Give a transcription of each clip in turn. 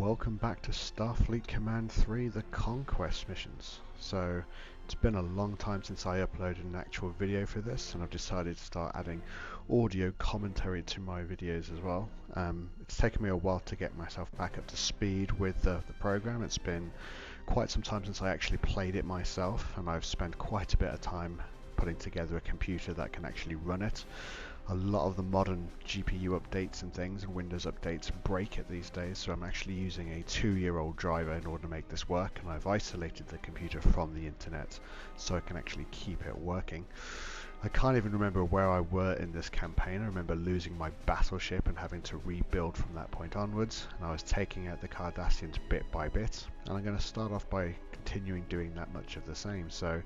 welcome back to Starfleet Command 3, the Conquest missions. So it's been a long time since I uploaded an actual video for this, and I've decided to start adding audio commentary to my videos as well. It's taken me a while to get myself back up to speed with the program. It's been quite some time since I actually played it myself, and I've spent quite a bit of time putting together a computer that can actually run it. A lot of the modern GPU updates and things and Windows updates break it these days, so I'm actually using a 2-year-old driver in order to make this work, and I've isolated the computer from the internet so I can actually keep it working. I can't even remember where I were in this campaign. I remember losing my battleship and having to rebuild from that point onwards, and I was taking out the Cardassians bit by bit, and I'm going to start off by continuing doing that much of the same. So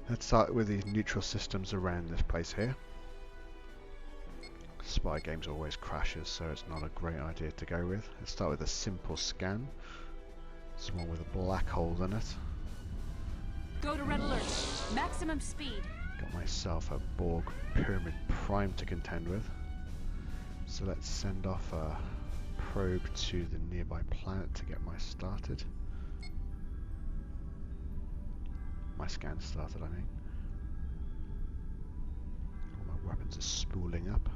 let's start with these neutral systems around this place here. Spy games always crashes, so it's not a great idea to go with. Let's start with a simple scan. This one with a black hole in it. Go to red alert. Maximum speed. Got myself a Borg pyramid prime to contend with. So let's send off a probe to the nearby planet to get my started. My scan started, I mean. All my weapons are spooling up.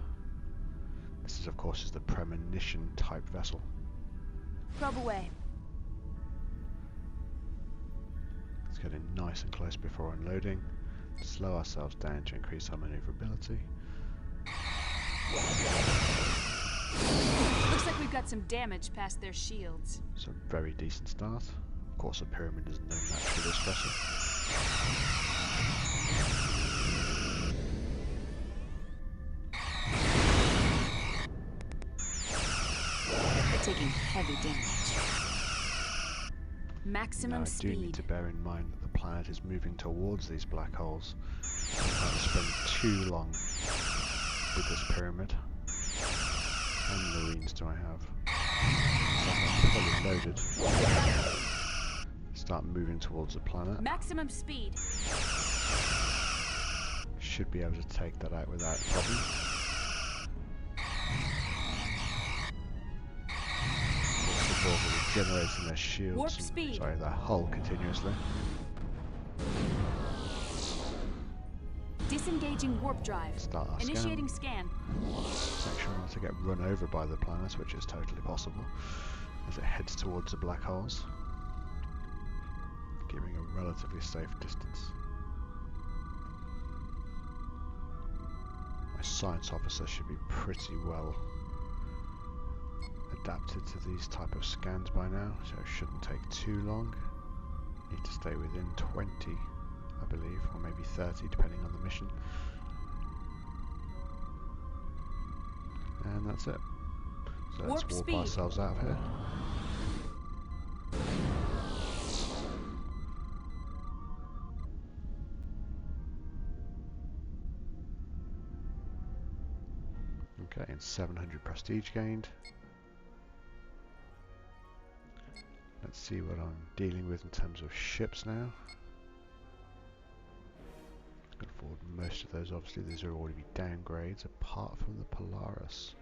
This is, of course, the premonition type vessel. Probe away. Let's get in nice and close before unloading. Slow ourselves down to increase our maneuverability. Looks like we've got some damage past their shields. It's a very decent start. Of course, a pyramid is no match for this vessel. Taking heavy damage. Maximum speed. I do need to bear in mind that the planet is moving towards these black holes. I can't spend too long with this pyramid. How many marines do I have? I'm fully loaded. Start moving towards the planet. Maximum speed. Should be able to take that out without problem. Generating their shields. Warp speed. Sorry, their hull continuously. Disengaging warp drive. Start our Initiating scan. Section not to get run over by the planet, which is totally possible, as it heads towards the black holes, giving a relatively safe distance. My science officer should be pretty well adapted to these type of scans by now, so it shouldn't take too long. Need to stay within 20, I believe, or maybe 30 depending on the mission. And that's it. So let's warp ourselves out of here. Okay, and 700 prestige gained. Let's see what I'm dealing with in terms of ships now. I can afford most of those, obviously. These are already downgrades, apart from the Polaris.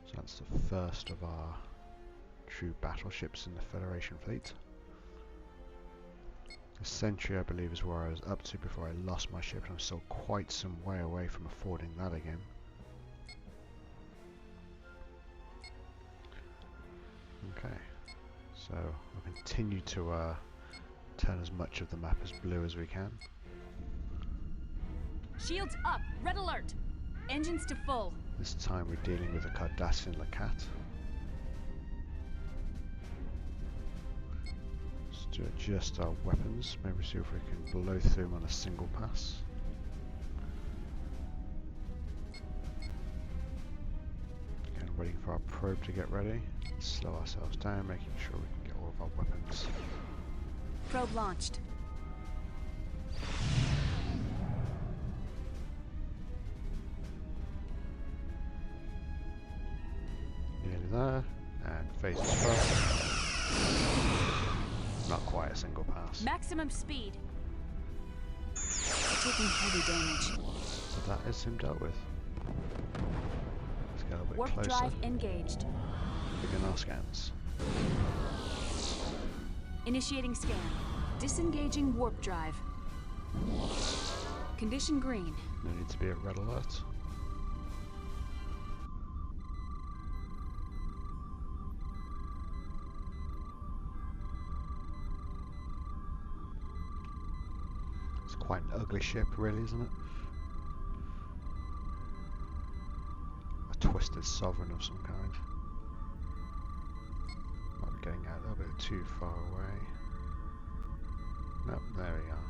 So that's the first of our true battleships in the Federation fleet. The Sentry, I believe, is where I was up to before I lost my ship, and I'm still quite some way away from affording that again. Okay, so we'll continue to turn as much of the map as blue as we can. Shields up. Red alert. Engines to full. This time we're dealing with a Cardassian Lacat. Just to adjust our weapons, maybe see if we can blow through them on a single pass. Again, waiting for our probe to get ready. Slow ourselves down, making sure we can get all of our weapons. Probe launched. Nearly there, and phases first. Not quite a single pass. Maximum speed. Taking heavy damage. So that is him dealt with. Let's get a bit Warp closer. drive engaged. Begin our scans. Initiating scan. Disengaging warp drive. Condition green. No need to be at red alert. It's quite an ugly ship, really, isn't it? A twisted sovereign of some kind. Might be getting out a little bit too far away. Nope, there we are.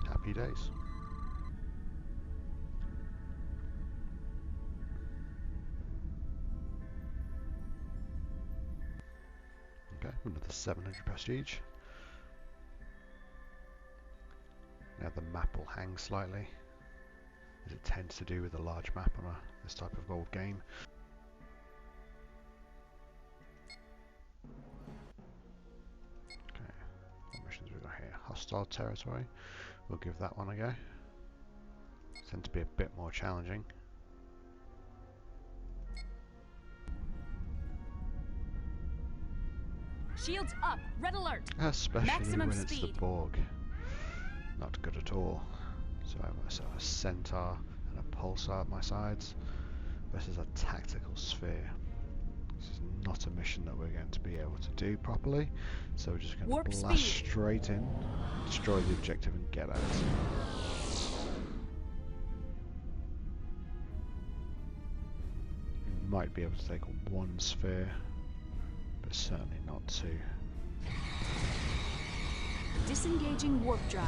Happy days. Okay, another 700 prestige. Now the map will hang slightly, as it tends to do with a large map on this type of old game. Okay, what missions we got here? Hostile territory. We'll give that one a go. Tend to be a bit more challenging. Shields up. Red alert. Especially Maximum when it's speed. the Borg. Not good at all. So I have myself a centaur and a pulsar at my sides. This is a tactical sphere. This is not a mission that we're going to be able to do properly. So we're just going to blast straight in, destroy the objective and get out. We might be able to take one sphere, but certainly not two. Disengaging warp drive.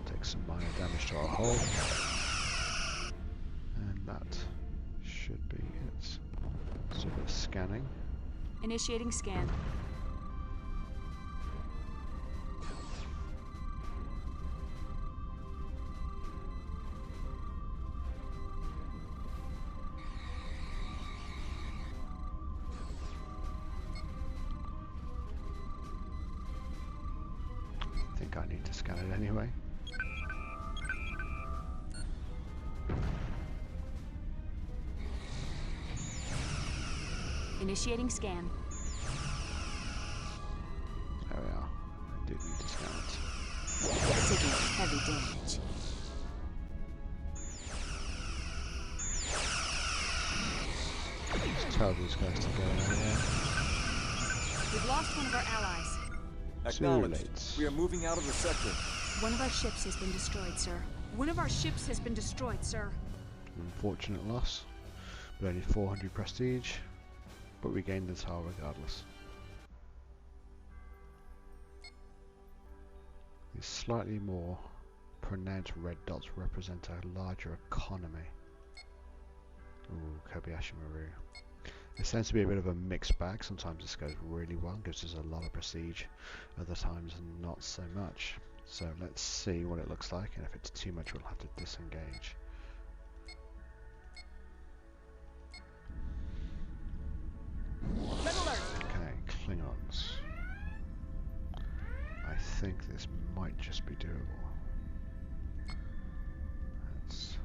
Take some minor damage to our hull. And that should be it. So we're scanning. Initiating scan. I think I need to scan it anyway. Initiating scan. There we are. I did need to scan it. Taking heavy damage. Just tell these guys to go there. We've lost one of our allies. Acknowledged. We are moving out of the sector. One of our ships has been destroyed, sir. One of our ships has been destroyed, sir. Unfortunate loss. But only 400 prestige. But we gained the tower regardless. These slightly more pronounced red dots represent a larger economy. Ooh, Cardassian Maru. It tends to be a bit of a mixed bag. Sometimes this goes really well, gives us a lot of prestige. Other times not so much. So let's see what it looks like, and if it's too much we'll have to disengage. Red alert. Okay, Klingons. I think this might just be doable. Let's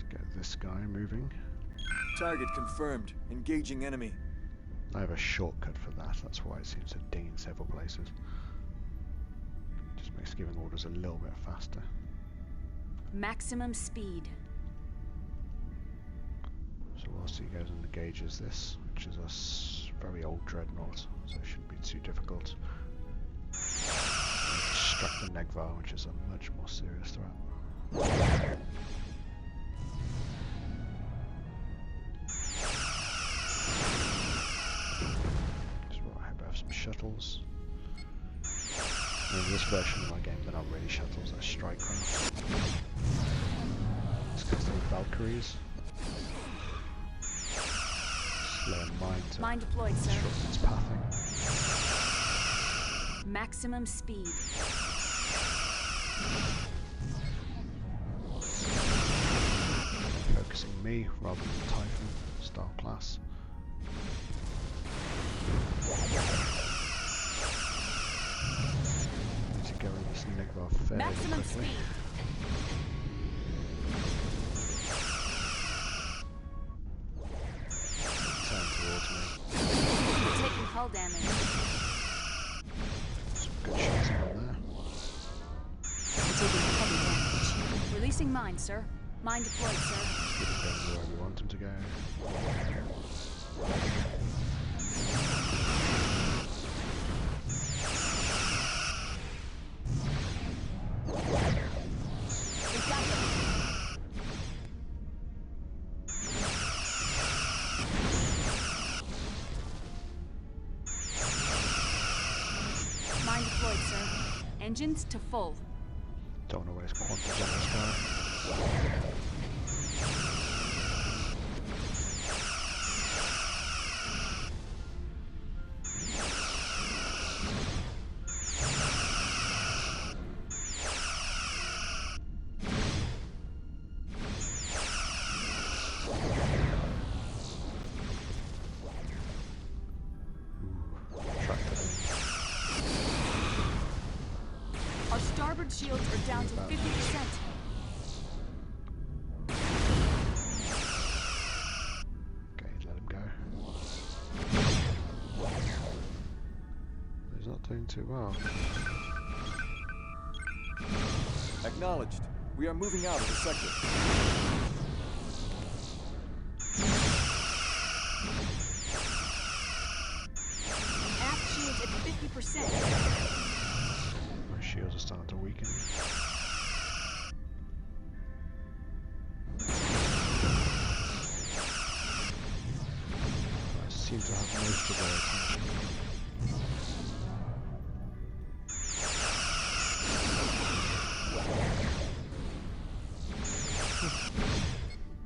get this guy moving. Target confirmed. Engaging enemy. I have a shortcut for that, that's why it seems to ding in several places. Just makes giving orders a little bit faster. Maximum speed. So whilst he goes and engages this, which is a very old dreadnought, so it shouldn't be too difficult. Struck the Negvar, which is a much more serious threat. I hope I have some shuttles. And in this version of my game, they're not really shuttles, they're strike craft. Let's go to the Valkyries. Lay a mine to Mine deployed, sir. disrupt its pathing. Maximum speed. Focusing me rather than the Typhon style class. Need to go with this Negvar fairly Maximum quickly. speed. damage. Good shots on there. We're taking heavy damage. Releasing mine, sir. Mine deployed, sir. Let's get him going where we want him to go. We got them. Mine deployed, sir. Engines to full. Don't want to waste quantums on this guy. Our starboard shields are down to 50%. Okay, let him go. He's not doing too well. Acknowledged. We are moving out of the sector. Aft shields at 50%. My shields are starting to weaken. I seem to have most of their attention.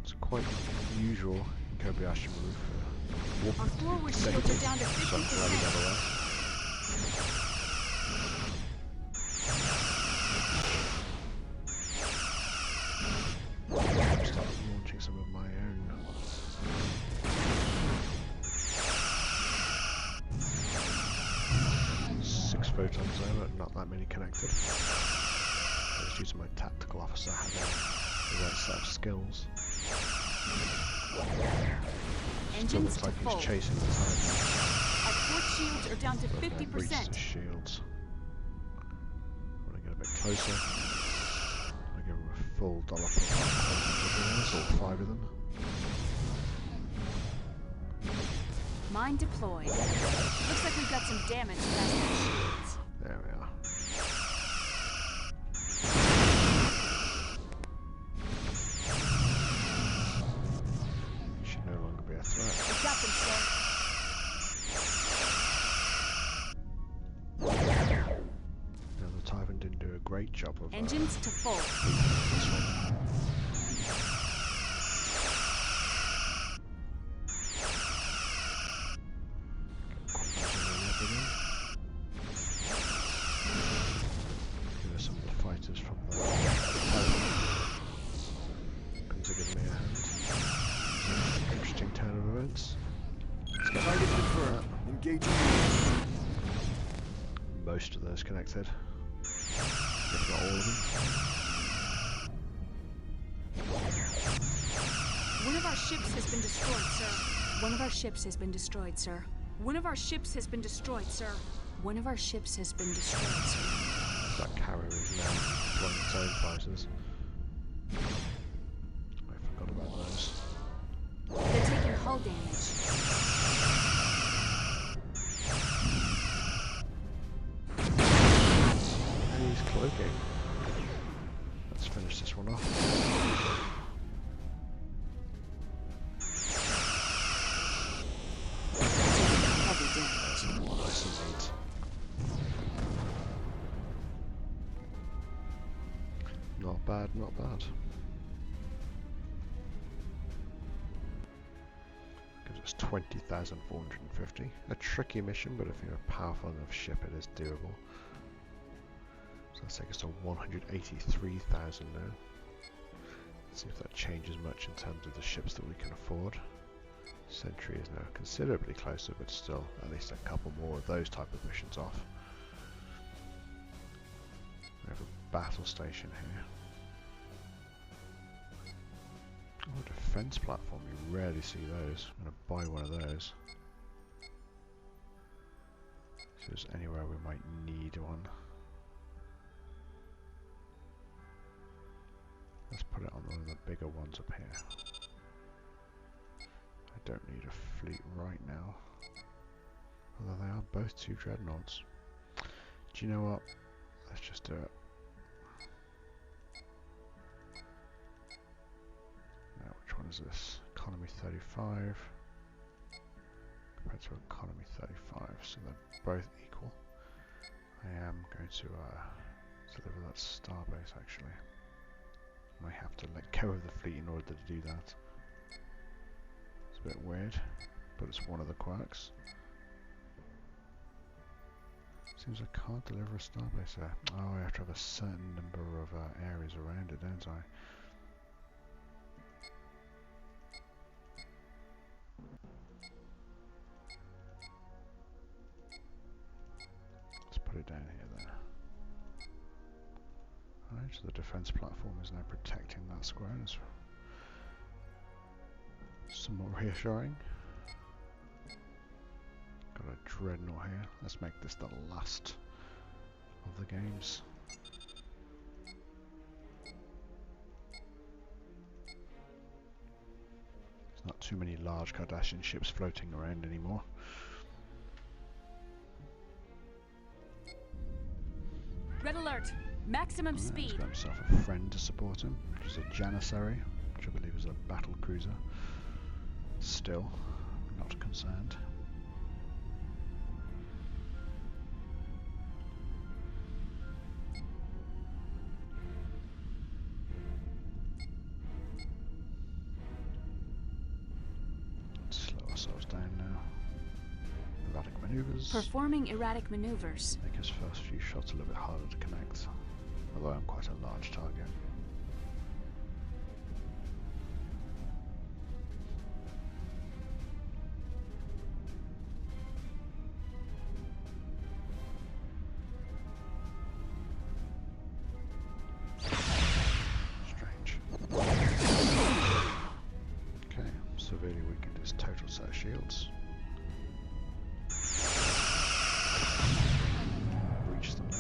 It's quite usual in Cardassian move for Our forward shields are down to 50%. Start launching some of my own. Six photons there, but not that many connected. It's due to my tactical officer having the right set of skills. Still Engines looks like to he's full. chasing the time. Our port shields are down to Breaches his 50%. shields. When I get a bit closer, I give him a full dollar per pop. All 5 of them. Mine deployed. Looks like we've got some damage past their shields. There we are. Should no longer be a threat. We got them, sir. Now the Typhon didn't do a great job of Engines to full. this one. Give us some of the fighters from the Typhon. Things are giving me a hand. It's an interesting turn of events. Let's get Target confirmed. Engaging. most of those connected, if not all of them. One of our ships has been destroyed, sir. One of our ships has been destroyed, sir. One of our ships has been destroyed, sir. One of our ships has been destroyed, sir. That carrier is now deploying its own fighters. I forgot about those. They're taking hull damage. And he's cloaking. Let's finish this one off. Heavy damage. Nice and neat. Not bad, not bad. Gives us 20,450. A tricky mission, but if you're a powerful enough ship, it is doable. So let's take us to 183,000 now. Let's see if that changes much in terms of the ships that we can afford. Sentry is now considerably closer, but still at least a couple more of those type of missions off. We have a battle station here. Oh, a defense platform, you rarely see those. I'm going to buy one of those. if there's anywhere we might need one. Let's put it on one of the bigger ones up here. I don't need a fleet right now. Although they are both 2 dreadnoughts. Do you know what? Let's just do it. Now, which one is this? Economy 35 compared to economy 35, so they're both equal. I am going to deliver that starbase actually. I have to let go of the fleet in order to do that. It's a bit weird, but it's one of the quirks. Seems I can't deliver a starbase there. Oh, I have to have a certain number of areas around it, don't I? Let's put it down here then. Alright, so the defense platform is now protecting that square. That's some more reassuring. Got a dreadnought here. Let's make this the last of the games. There's not too many large Cardassian ships floating around anymore. Red alert! Maximum speed. He's got himself a friend to support him, which is a janissary, which I believe is a battle cruiser. Still, not concerned. Slow ourselves down now. Erratic maneuvers. Performing erratic maneuvers. Make his first few shots a little bit harder to connect, although I'm quite a large target. Strange. Okay, severely weakened his total set of shields. Reach them now.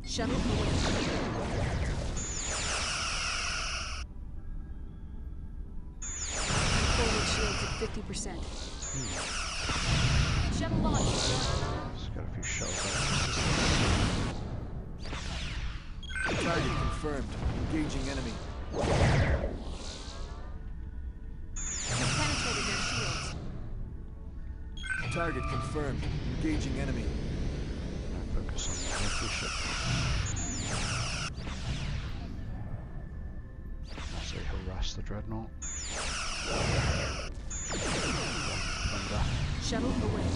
Shuttle away. Forward shields at 50%. Shuttle launch. Just got a few shots out. Target confirmed. Engaging enemy. We've penetrated their shields. Target confirmed. Engaging enemy. Now focus on the healthy ship. So harass the dreadnought. Thunder. Shuttle away.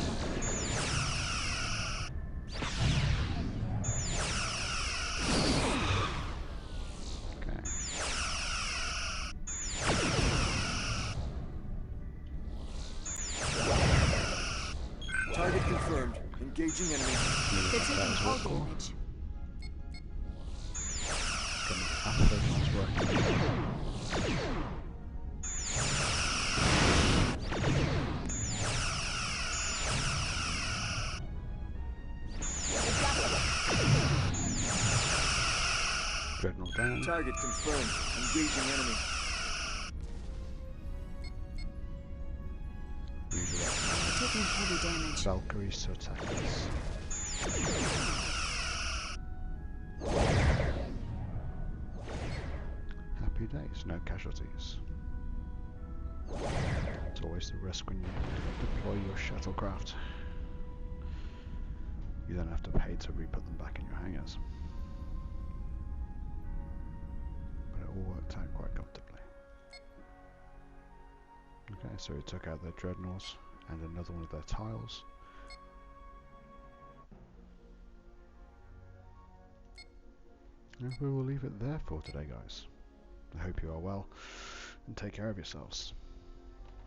Okay. Target confirmed. Engaging enemy. They're taking hull damage. Getting half those ones working. Dreadnought down. Target confirmed. Engaging enemy. They're taking heavy damage. Valkyries to attack us. Happy days, no casualties. It's always the risk when you deploy your shuttlecraft. You then have to pay to re-put them back in your hangars. But it all worked out quite comfortably. Okay, so we took out their dreadnoughts and another one of their tiles. And we will leave it there for today, guys. I hope you are well, and take care of yourselves.